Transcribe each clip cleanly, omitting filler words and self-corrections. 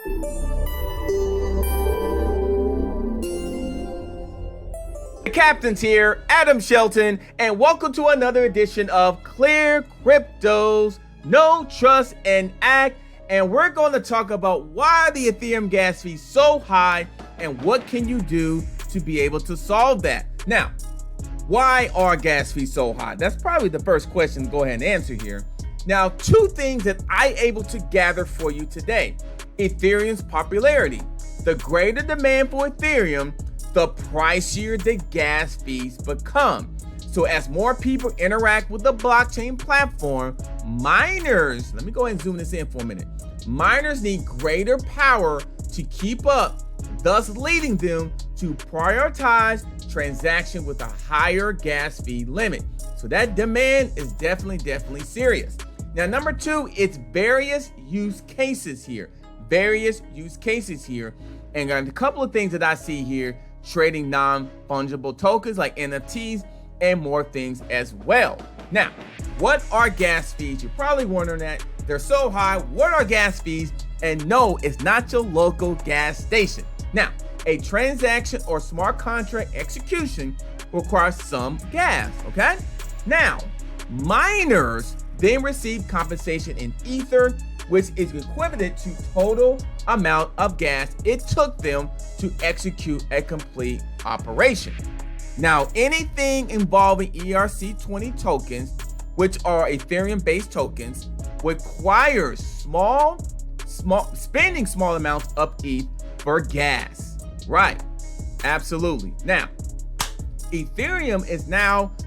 The Captain's here, Adam Shelton, and welcome to another edition of ClearCryptos, No Trust and Act. And we're going to talk about why the Ethereum gas fee is so high and what can you do to be able to solve that. Now, why are gas fees so high? That's probably the first question to go ahead and answer here. Now, two things that I able to gather for you today. Ethereum's popularity. The greater demand for Ethereum, the pricier the gas fees become. So as more people interact with the blockchain platform, miners, let me go ahead and zoom this in for a minute. Miners need greater power to keep up, thus leading them to prioritize transaction with a higher gas fee limit. So that demand is definitely serious. Now, number two, it's various use cases here. And got a couple of things that I see here, trading non-fungible tokens like NFTs and more things as well. Now, what are gas fees? You're probably wondering that. They're so high. What are gas fees? And no, it's not your local gas station. Now, a transaction or smart contract execution requires some gas, okay? Now, miners then receive compensation in Ether, which is equivalent to total amount of gas it took them to execute a complete operation. Now, anything involving ERC20 tokens, which are Ethereum-based tokens, requires spending small amounts of ETH for gas. Right, absolutely. Now, Ethereum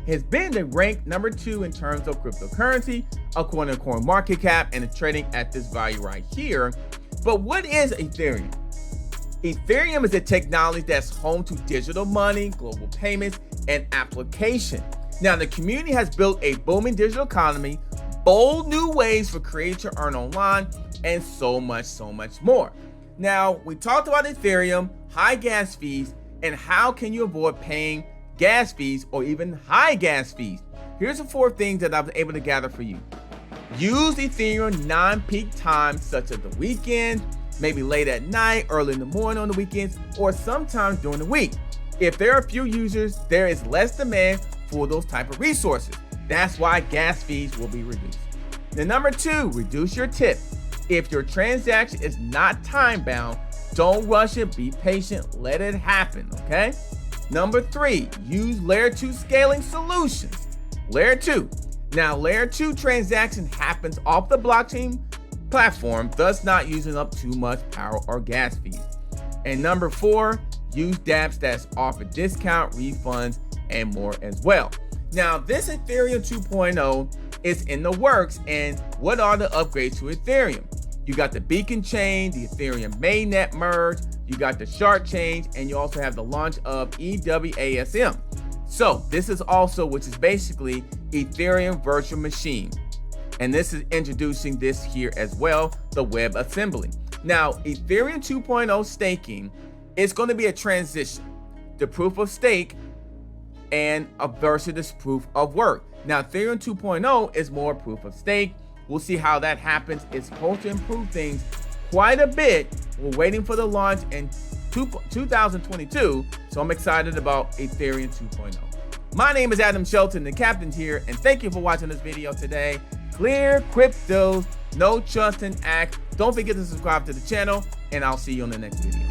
has been the ranked number 2 in terms of cryptocurrency, according to CoinMarketCap, and it's trading at this value right here. But what is Ethereum? Ethereum is a technology that's home to digital money, global payments, and application. Now, the community has built a booming digital economy, bold new ways for creators to earn online, and so much more. Now, we talked about Ethereum, high gas fees, and how can you avoid paying gas fees or even high gas fees. Here's the 4 things that I was able to gather for you. Use Ethereum non-peak times such as the weekend, maybe late at night, early in the morning on the weekends, or sometimes during the week. If there are few users, there is less demand for those type of resources. That's why gas fees will be reduced. Then number 2, reduce your tip. If your transaction is not time bound, don't rush it, be patient, let it happen, okay? Number 3, use layer 2 scaling solutions. Layer 2. Now, layer 2 transaction happens off the blockchain platform, thus not using up too much power or gas fees. And number 4, use dApps that's offer discount, refunds, and more as well. Now, this Ethereum 2.0 is in the works, and what are the upgrades to Ethereum? You got the beacon chain, the Ethereum mainnet merge, you got the shard change, and you also have the launch of EWASM. So this is also, which is basically Ethereum virtual machine. And this is introducing this here as well, the web assembly. Now, Ethereum 2.0 staking is going to be a transition to proof of stake and versus proof of work. Now, Ethereum 2.0 is more proof of stake. We'll see how that happens. It's supposed to improve things quite a bit. We're waiting for the launch in 2022, so I'm excited about Ethereum 2.0. My name is Adam Shelton, the Captain's here, and thank you for watching this video today. ClearCryptos, no trust and act. Don't forget to subscribe to the channel, and I'll see you on the next video.